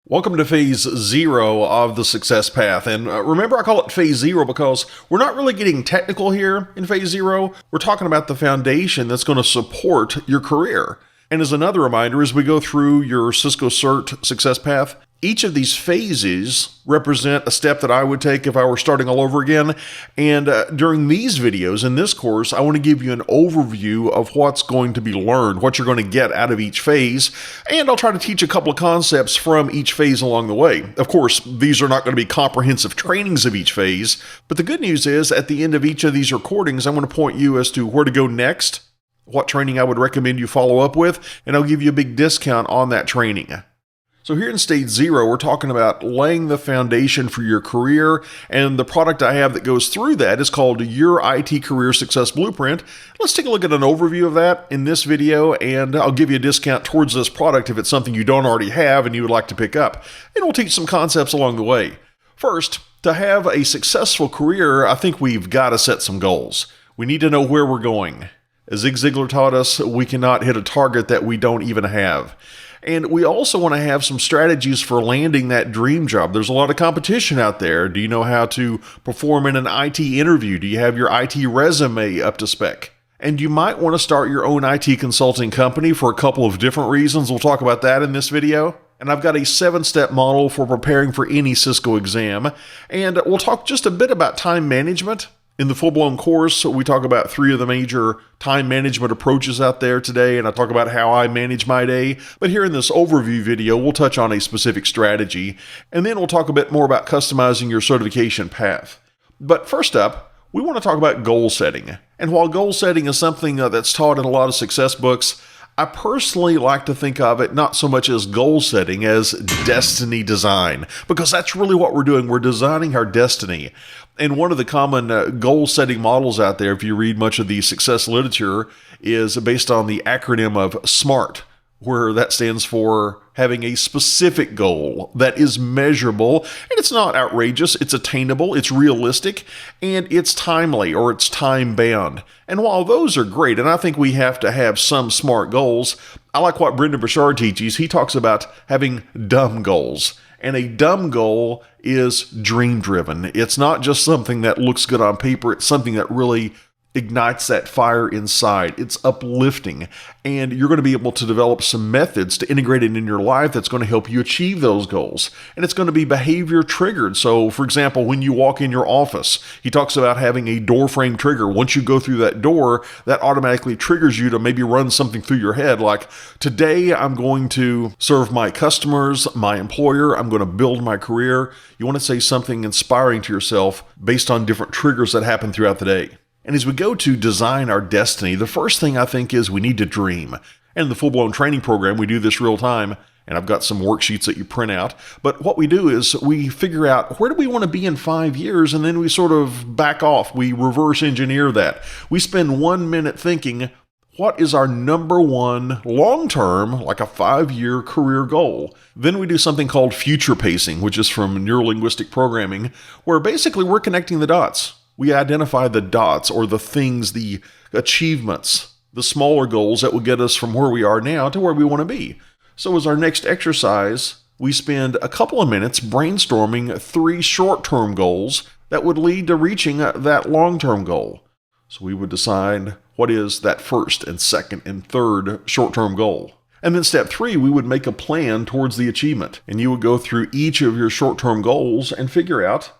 Welcome to phase 0 of the success path. And remember, I call it phase 0 because we're not really getting technical here in phase 0. We're talking about the foundation that's going to support your career. And as another reminder, as we go through your Cisco Cert success path, each of these phases represent a step that I would take if I were starting all over again. And during these videos, in this course, I want to give you an overview of what's going to be learned, what you're going to get out of each phase. And I'll try to teach a couple of concepts from each phase along the way. Of course, these are not going to be comprehensive trainings of each phase. But the good news is, at the end of each of these recordings, I'm going to point you as to where to go next, what training I would recommend you follow up with, and I'll give you a big discount on that training. So here in stage 0, we're talking about laying the foundation for your career, and the product I have that goes through that is called Your IT Career Success Blueprint. Let's take a look at an overview of that in this video, and I'll give you a discount towards this product if it's something you don't already have and you would like to pick up. And we'll teach some concepts along the way. First, to have a successful career, I think we've got to set some goals. We need to know where we're going. As Zig Ziglar taught us, we cannot hit a target that we don't even have. And we also want to have some strategies for landing that dream job. There's a lot of competition out there. Do you know how to perform in an IT interview? Do you have your IT resume up to spec? And you might want to start your own IT consulting company for a couple of different reasons. We'll talk about that in this video. And I've got a 7-step model for preparing for any Cisco exam. And we'll talk just a bit about time management. In the full-blown course, we talk about 3 of the major time management approaches out there today, and I talk about how I manage my day. But here in this overview video, we'll touch on a specific strategy, and then we'll talk a bit more about customizing your certification path. But first up, we want to talk about goal setting. And while goal setting is something that's taught in a lot of success books, I personally like to think of it not so much as goal setting as destiny design, because that's really what we're doing. We're designing our destiny. And one of the common goal setting models out there, if you read much of the success literature, is based on the acronym of SMART, where that stands for having a specific goal that is measurable, and it's not outrageous, it's attainable, it's realistic, and it's timely, or it's time-bound. And while those are great, and I think we have to have some SMART goals, I like what Brendan Burchard teaches. He talks about having dumb goals. And a dumb goal is dream-driven. It's not just something that looks good on paper, it's something that really ignites that fire inside. It's uplifting, and you're going to be able to develop some methods to integrate it in your life that's going to help you achieve those goals. And it's going to be behavior triggered. So, for example, when you walk in your office, he talks about having a door frame trigger. Once you go through that door, that automatically triggers you to maybe run something through your head like, today I'm going to serve my customers, my employer, I'm going to build my career. You want to say something inspiring to yourself based on different triggers that happen throughout the day. And as we go to design our destiny, the first thing I think is we need to dream. And in the full-blown training program, we do this real time, and I've got some worksheets that you print out. But what we do is we figure out where do we want to be in 5 years, and then we sort of back off. We reverse engineer that. We spend 1 minute thinking, what is our number one long-term, like a 5-year career goal? Then we do something called future pacing, which is from neurolinguistic programming, where basically we're connecting the dots. We identify the dots or the things, the achievements, the smaller goals that will get us from where we are now to where we want to be. So as our next exercise, we spend a couple of minutes brainstorming 3 short-term goals that would lead to reaching that long-term goal. So we would decide what is that first and second and third short-term goal. And then step 3, we would make a plan towards the achievement. And you would go through each of your short-term goals and figure out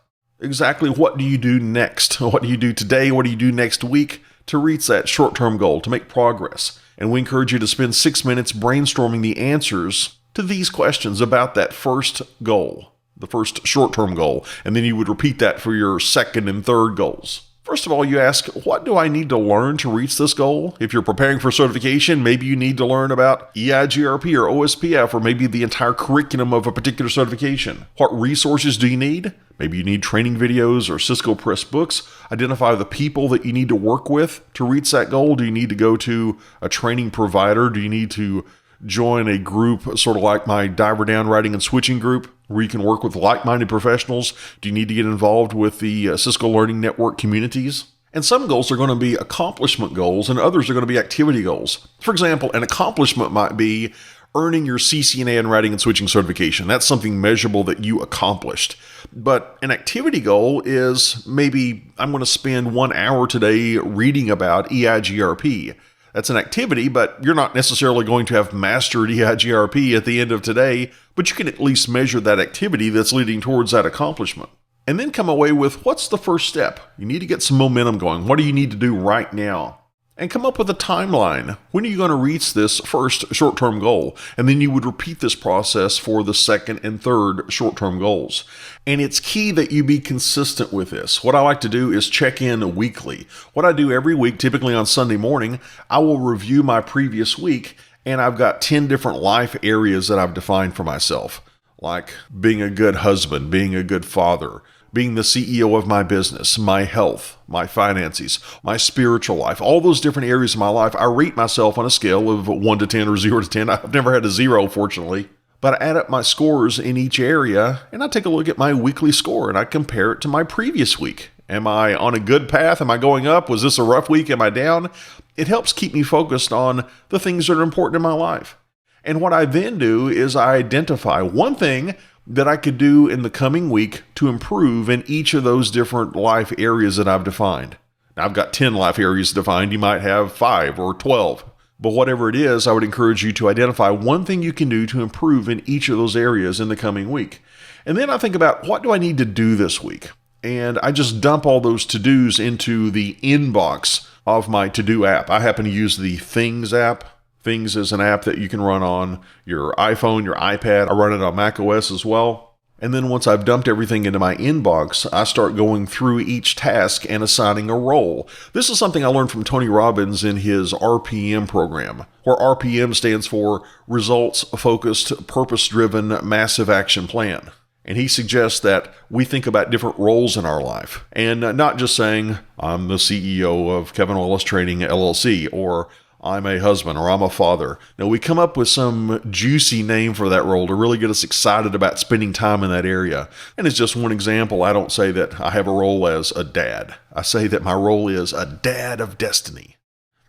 exactly what do you do next? What do you do today? What do you do next week to reach that short-term goal, to make progress? And we encourage you to spend 6 minutes brainstorming the answers to these questions about that first goal, the first short-term goal. And then you would repeat that for your second and third goals. First of all, you ask, what do I need to learn to reach this goal? If you're preparing for certification, maybe you need to learn about EIGRP or OSPF, or maybe the entire curriculum of a particular certification. What resources do you need? Maybe you need training videos or Cisco Press books. Identify the people that you need to work with to reach that goal. Do you need to go to a training provider? Do you need to join a group sort of like my Diver Down Routing and Switching group, where you can work with like-minded professionals? Do you need to get involved with the Cisco Learning Network communities? And some goals are going to be accomplishment goals, and others are going to be activity goals. For example, an accomplishment might be earning your CCNA in routing and switching certification. That's something measurable that you accomplished. But an activity goal is maybe I'm going to spend 1 hour today reading about EIGRP. That's an activity, but you're not necessarily going to have mastered EIGRP at the end of today, but you can at least measure that activity that's leading towards that accomplishment. And then come away with what's the first step? You need to get some momentum going. What do you need to do right now? And come up with a timeline. When are you going to reach this first short-term goal? And then you would repeat this process for the second and third short-term goals. And it's key that you be consistent with this. What I like to do is check in weekly. What I do every week, typically on Sunday morning, I will review my previous week, and I've got 10 different life areas that I've defined for myself, like being a good husband, being a good father, being the CEO of my business, my health, my finances, my spiritual life, all those different areas of my life. I rate myself on a scale of 1 to 10 or 0 to 10. I've never had a 0, fortunately. But I add up my scores in each area, and I take a look at my weekly score, and I compare it to my previous week. Am I on a good path? Am I going up? Was this a rough week? Am I down? It helps keep me focused on the things that are important in my life. And what I then do is I identify one thing that I could do in the coming week to improve in each of those different life areas that I've defined. Now, I've got 10 life areas defined. You might have 5 or 12. But whatever it is, I would encourage you to identify one thing you can do to improve in each of those areas in the coming week. And then I think about, what do I need to do this week? And I just dump all those to-dos into the inbox of my to-do app. I happen to use the Things app. Things is an app that you can run on your iPhone, your iPad. I run it on Mac OS as well. And then once I've dumped everything into my inbox, I start going through each task and assigning a role. This is something I learned from Tony Robbins in his RPM program, where RPM stands for Results Focused, Purpose-Driven, Massive Action Plan. And he suggests that we think about different roles in our life, and not just saying, I'm the CEO of Kevin Wallace Training LLC, or I'm a husband, or I'm a father. No, we come up with some juicy name for that role to really get us excited about spending time in that area. And it's just one example. I don't say that I have a role as a dad. I say that my role is a dad of destiny.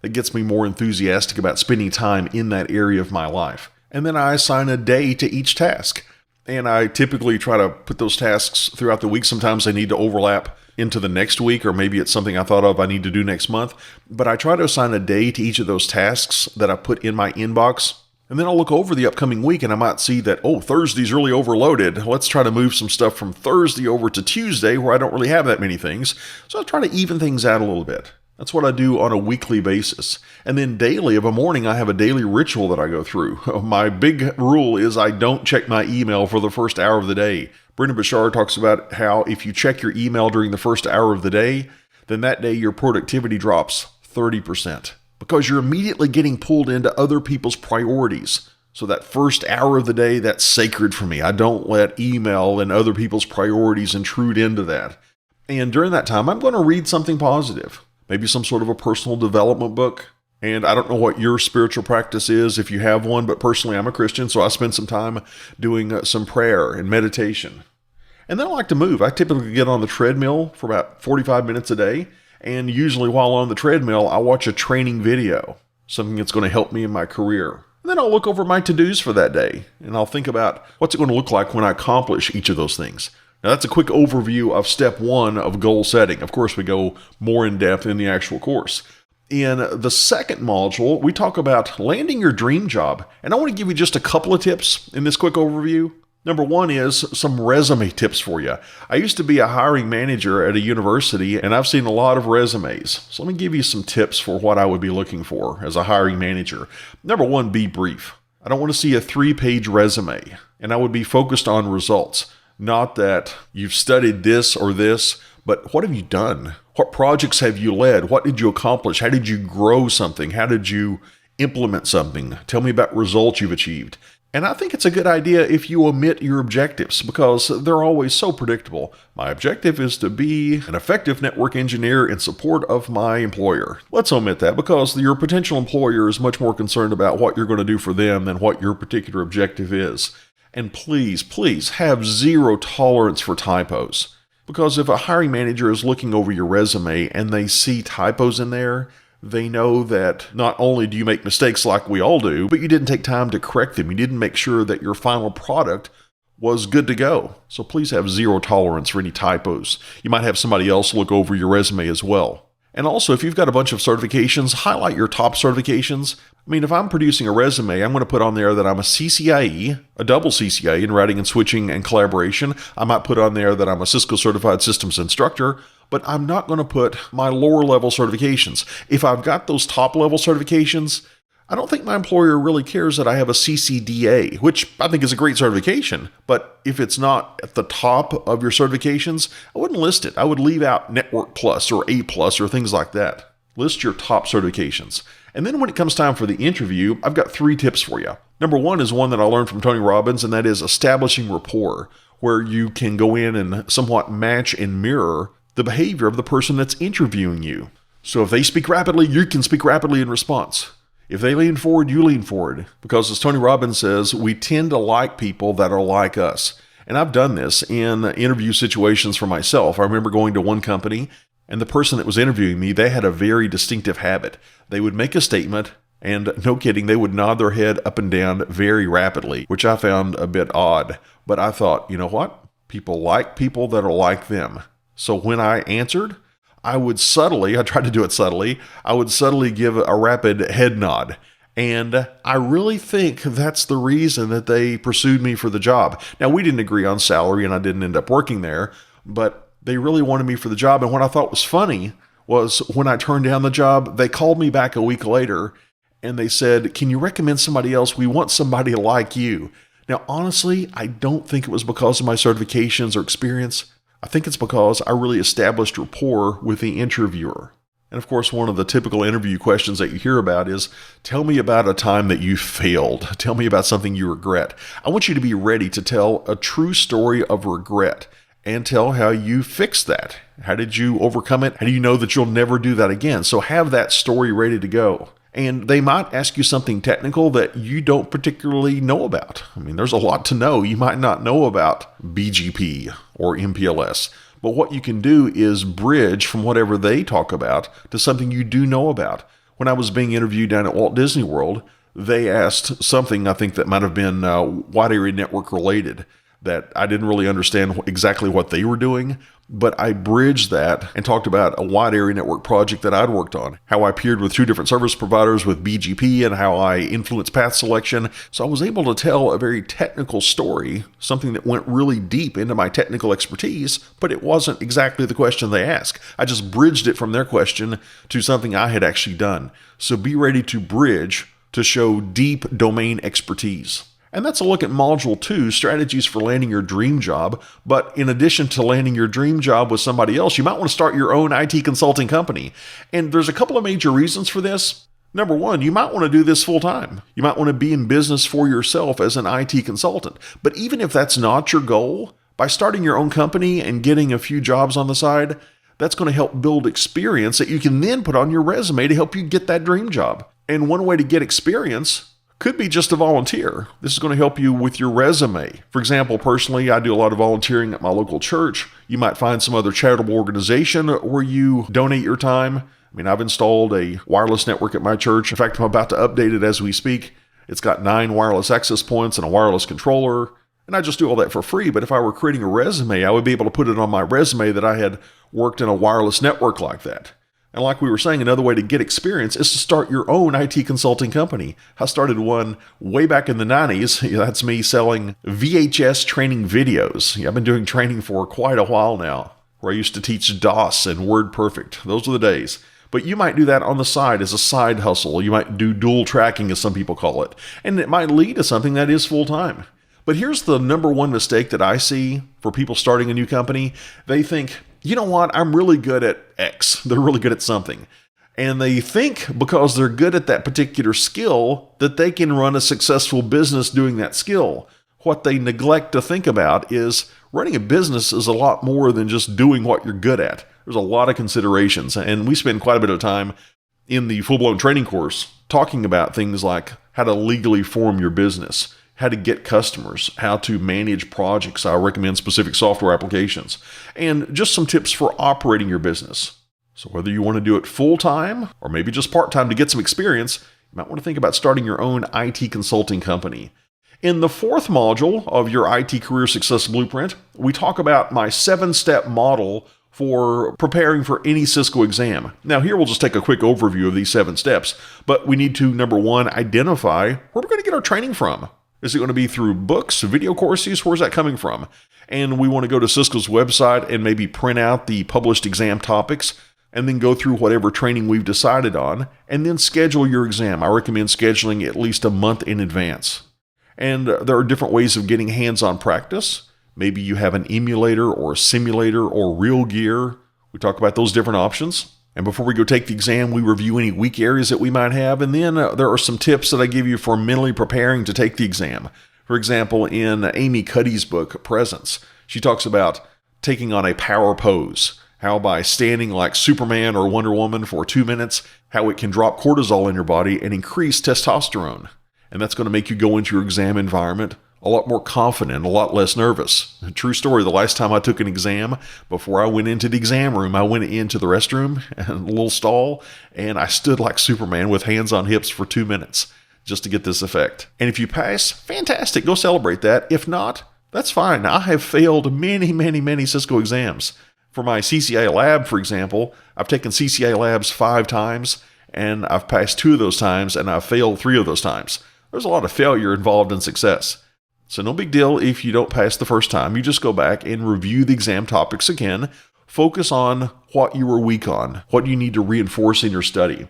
That gets me more enthusiastic about spending time in that area of my life. And then I assign a day to each task. And I typically try to put those tasks throughout the week. Sometimes they need to overlap into the next week, or maybe it's something I thought of I need to do next month. But I try to assign a day to each of those tasks that I put in my inbox. And then I'll look over the upcoming week and I might see that, Thursday's really overloaded. Let's try to move some stuff from Thursday over to Tuesday where I don't really have that many things. So I try to even things out a little bit. That's what I do on a weekly basis. And then daily, of a morning, I have a daily ritual that I go through. My big rule is I don't check my email for the first hour of the day. Brendan Bashar talks about how if you check your email during the first hour of the day, then that day your productivity drops 30% because you're immediately getting pulled into other people's priorities. So that first hour of the day, that's sacred for me. I don't let email and other people's priorities intrude into that. And during that time, I'm going to read something positive. Maybe some sort of a personal development book. And I don't know what your spiritual practice is if you have one, but personally I'm a Christian, so I spend some time doing some prayer and meditation. And then I like to move. I typically get on the treadmill for about 45 minutes a day. And usually while on the treadmill, I watch a training video, something that's going to help me in my career. And then I'll look over my to-dos for that day. And I'll think about what's it going to look like when I accomplish each of those things. Now, that's a quick overview of step 1 of goal setting. Of course, we go more in depth in the actual course. In the second module, we talk about landing your dream job. And I want to give you just a couple of tips in this quick overview. Number 1 is some resume tips for you. I used to be a hiring manager at a university, and I've seen a lot of resumes. So let me give you some tips for what I would be looking for as a hiring manager. Number 1, be brief. I don't want to see a 3-page resume, and I would be focused on results. Not that you've studied this or this, but what have you done? What projects have you led? What did you accomplish? How did you grow something? How did you implement something? Tell me about results you've achieved. And I think it's a good idea if you omit your objectives because they're always so predictable. My objective is to be an effective network engineer in support of my employer. Let's omit that because your potential employer is much more concerned about what you're going to do for them than what your particular objective is. And please, please have 0 tolerance for typos. Because if a hiring manager is looking over your resume and they see typos in there, They know that not only do you make mistakes like we all do, but you didn't take time to correct them. You didn't make sure that your final product was good to go. So please have zero tolerance for any typos. You might have somebody else look over your resume as well. And also, if you've got a bunch of certifications, highlight your top certifications. I mean, if I'm producing a resume, I'm going to put on there that I'm a CCIE, a double CCIE in writing and switching and collaboration. I might put on there that I'm a Cisco certified systems instructor, but I'm not going to put my lower level certifications. If I've got those top level certifications, I don't think my employer really cares that I have a CCDA, which I think is a great certification. But if it's not at the top of your certifications, I wouldn't list it. I would leave out Network Plus or A Plus or things like that. List your top certifications. And then when it comes time for the interview, I've got 3 tips for you. Number 1 is one that I learned from Tony Robbins, and that is establishing rapport, where you can go in and somewhat match and mirror the behavior of the person that's interviewing you. So if they speak rapidly, you can speak rapidly in response. If they lean forward, you lean forward. Because as Tony Robbins says, we tend to like people that are like us. And I've done this in interview situations for myself. I remember going to one company, and the person that was interviewing me, they had a very distinctive habit. They would make a statement, and no kidding, they would nod their head up and down very rapidly, which I found a bit odd. But I thought, you know what? People like people that are like them. So when I answered, I tried to do it subtly, I would subtly give a rapid head nod. And I really think that's the reason that they pursued me for the job. Now, we didn't agree on salary and I didn't end up working there, but they really wanted me for the job. And what I thought was funny was when I turned down the job, they called me back a week later and they said, "Can you recommend somebody else? We want somebody like you." Now, honestly, I don't think it was because of my certifications or experience. I think it's because I really established rapport with the interviewer. And of course, one of the typical interview questions that you hear about is, tell me about a time that you failed. Tell me about something you regret. I want you to be ready to tell a true story of regret and tell how you fixed that. How did you overcome it? How do you know that you'll never do that again? So have that story ready to go. And they might ask you something technical that you don't particularly know about. I mean, there's a lot to know. You might not know about BGP or MPLS. But what you can do is bridge from whatever they talk about to something you do know about. When I was being interviewed down at Walt Disney World, they asked something I think that might have been wide area network related that I didn't really understand exactly what they were doing, but I bridged that and talked about a wide area network project that I'd worked on, how I peered with 2 different service providers with BGP and how I influenced path selection. So I was able to tell a very technical story, something that went really deep into my technical expertise, but it wasn't exactly the question they asked. I just bridged it from their question to something I had actually done. So be ready to bridge to show deep domain expertise. And that's a look at Module 2, strategies for landing your dream job. But in addition to landing your dream job with somebody else, you might want to start your own IT consulting company. And there's a couple of major reasons for this. Number 1, you might want to do this full time. You might want to be in business for yourself as an IT consultant. But even if that's not your goal, by starting your own company and getting a few jobs on the side, that's going to help build experience that you can then put on your resume to help you get that dream job. And one way to get experience could be just to volunteer. This is going to help you with your resume. For example, personally, I do a lot of volunteering at my local church. You might find some other charitable organization where you donate your time. I mean, I've installed a wireless network at my church. In fact, I'm about to update it as we speak. It's got 9 wireless access points and a wireless controller. And I just do all that for free. But if I were creating a resume, I would be able to put it on my resume that I had worked in a wireless network like that. And like we were saying, another way to get experience is to start your own IT consulting company. I started one way back in the 90s. That's me selling VHS training videos. I've been doing training for quite a while now, where I used to teach DOS and WordPerfect. Those were the days. But you might do that on the side as a side hustle. You might do dual tracking, as some people call it. And it might lead to something that is full-time. But here's the number 1 mistake that I see for people starting a new company. They think, you know what, I'm really good at X. They're really good at something. And they think because they're good at that particular skill that they can run a successful business doing that skill. What they neglect to think about is running a business is a lot more than just doing what you're good at. There's a lot of considerations. And we spend quite a bit of time in the full-blown training course talking about things like how to legally form your business, how to get customers, how to manage projects. I recommend specific software applications, and just some tips for operating your business. So whether you want to do it full-time or maybe just part-time to get some experience, you might want to think about starting your own IT consulting company. In the fourth module of your IT Career Success Blueprint, we talk about my 7-step model for preparing for any Cisco exam. Now here we'll just take a quick overview of these 7 steps, but we need to, number 1, identify where we're going to get our training from. Is it going to be through books, video courses? Where's that coming from? And we want to go to Cisco's website and maybe print out the published exam topics and then go through whatever training we've decided on and then schedule your exam. I recommend scheduling at least a month in advance. And there are different ways of getting hands-on practice. Maybe you have an emulator or a simulator or real gear. We talk about those different options. And before we go take the exam, we review any weak areas that we might have. And then there are some tips that I give you for mentally preparing to take the exam. For example, in Amy Cuddy's book, Presence, she talks about taking on a power pose. How by standing like Superman or Wonder Woman for 2 minutes, how it can drop cortisol in your body and increase testosterone. And that's going to make you go into your exam environment a lot more confident, a lot less nervous. True story, the last time I took an exam, before I went into the exam room, I went into the restroom, and a little stall, and I stood like Superman with hands on hips for 2 minutes just to get this effect. And if you pass, fantastic, go celebrate that. If not, that's fine. I have failed many Cisco exams. For my CCA lab, for example, I've taken CCA labs 5 times, and I've passed 2 of those times, and I've failed 3 of those times. There's a lot of failure involved in success. So no big deal if you don't pass the first time. You just go back and review the exam topics again. Focus on what you were weak on, what you need to reinforce in your study.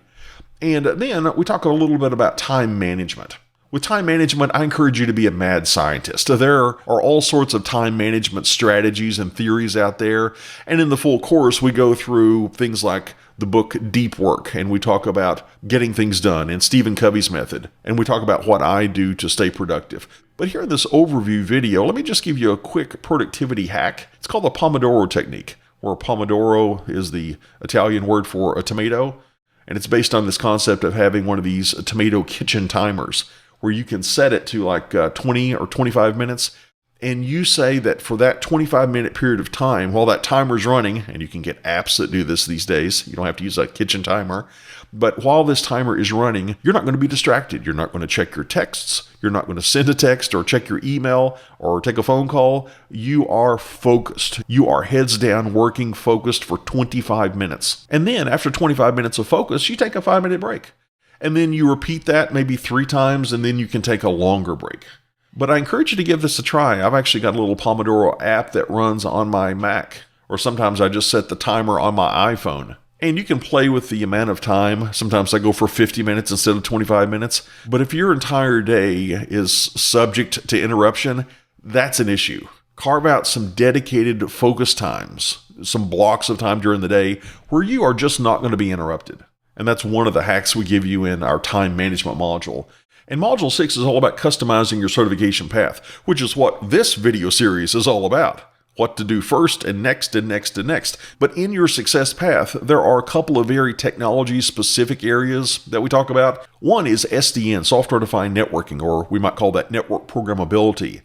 And then we talk a little bit about time management. With time management, I encourage you to be a mad scientist. There are all sorts of time management strategies and theories out there. And in the full course, we go through things like the book Deep Work, and we talk about getting things done and Stephen Covey's method. And we talk about what I do to stay productive. But here in this overview video, let me just give you a quick productivity hack. It's called the Pomodoro Technique, where Pomodoro is the Italian word for a tomato. And it's based on this concept of having one of these tomato kitchen timers, where you can set it to like 20 or 25 minutes. And you say that for that 25-minute period of time, while that timer's running, and you can get apps that do this these days, you don't have to use a kitchen timer, but while this timer is running, you're not going to be distracted. You're not going to check your texts. You're not going to send a text or check your email or take a phone call. You are focused. You are heads down, working, focused for 25 minutes. And then after 25 minutes of focus, you take a 5-minute break. And then you repeat that maybe 3 times, and then you can take a longer break. But I encourage you to give this a try. I've actually got a little Pomodoro app that runs on my Mac, or sometimes I just set the timer on my iPhone. And you can play with the amount of time. Sometimes I go for 50 minutes instead of 25 minutes. But if your entire day is subject to interruption, that's an issue. Carve out some dedicated focus times, some blocks of time during the day where you are just not going to be interrupted. And that's one of the hacks we give you in our time management module. And Module 6 is all about customizing your certification path, which is what this video series is all about. What to do first and next and next and next. But in your success path, there are a couple of very technology-specific areas that we talk about. One is SDN, software-defined networking, or we might call that network programmability.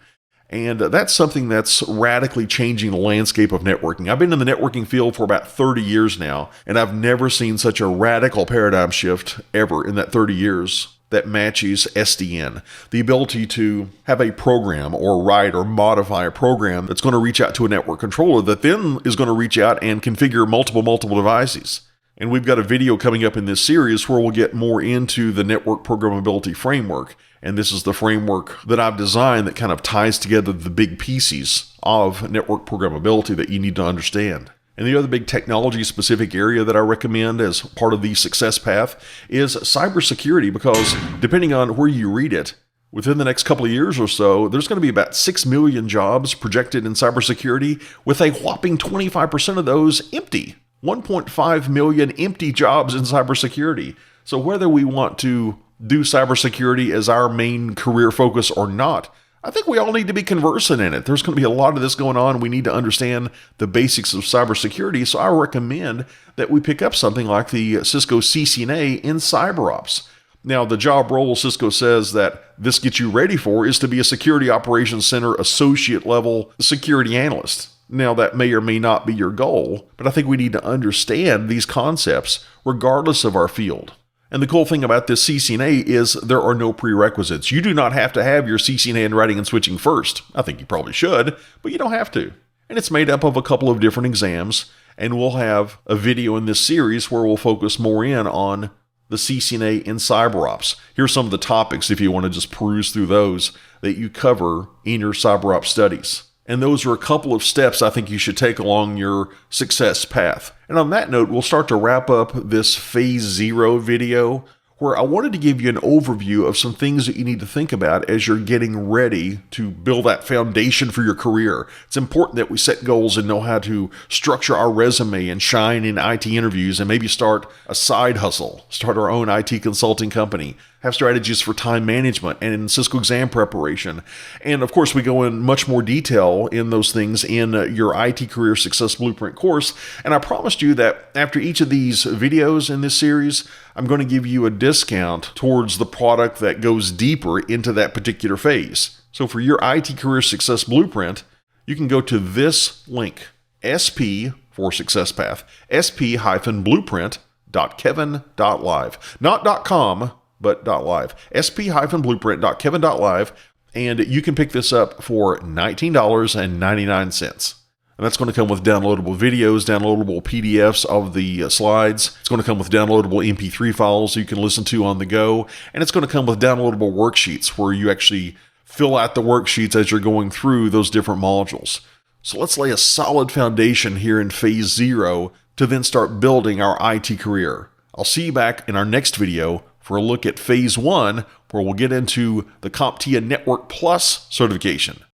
And that's something that's radically changing the landscape of networking. I've been in the networking field for about 30 years now, and I've never seen such a radical paradigm shift ever in that 30 years that matches SDN. The ability to have a program or write or modify a program that's going to reach out to a network controller that then is going to reach out and configure multiple devices. And we've got a video coming up in this series where we'll get more into the network programmability framework. And this is the framework that I've designed that kind of ties together the big pieces of network programmability that you need to understand. And the other big technology-specific area that I recommend as part of the success path is cybersecurity, because depending on where you read it, within the next couple of years or so, there's going to be about 6 million jobs projected in cybersecurity, with a whopping 25% of those empty. 1.5 million empty jobs in cybersecurity. So whether we want to do cybersecurity as our main career focus or not, I think we all need to be conversant in it. There's going to be a lot of this going on. We need to understand the basics of cybersecurity. So I recommend that we pick up something like the Cisco CCNA in CyberOps. Now, the job role Cisco says that this gets you ready for is to be a Security Operations Center associate level security analyst. Now, that may or may not be your goal, but I think we need to understand these concepts regardless of our field. And the cool thing about this CCNA is there are no prerequisites. You do not have to have your CCNA in routing and switching first. I think you probably should, but you don't have to. And it's made up of a couple of different exams, and we'll have a video in this series where we'll focus more in on the CCNA in CyberOps. Here's some of the topics, if you want to just peruse through those, that you cover in your CyberOps studies. And those are a couple of steps I think you should take along your success path. And on that note, we'll start to wrap up this Phase 0 video, where I wanted to give you an overview of some things that you need to think about as you're getting ready to build that foundation for your career. It's important that we set goals and know how to structure our resume and shine in IT interviews and maybe start a side hustle, start our own IT consulting company, have strategies for time management and in Cisco exam preparation. And of course, we go in much more detail in those things in your IT Career Success Blueprint course. And I promised you that after each of these videos in this series, I'm going to give you a discount towards the product that goes deeper into that particular phase. So for your IT Career Success Blueprint, you can go to this link, SP for Success Path, sp-blueprint.kevin.live, not .com, but .live, sp-blueprint.kevin.live, and you can pick this up for $19.99. And that's going to come with downloadable videos, downloadable PDFs of the slides. It's going to come with downloadable MP3 files you can listen to on the go. And it's going to come with downloadable worksheets where you actually fill out the worksheets as you're going through those different modules. So let's lay a solid foundation here in Phase 0 to then start building our IT career. I'll see you back in our next video for a look at Phase 1, where we'll get into the CompTIA Network Plus certification.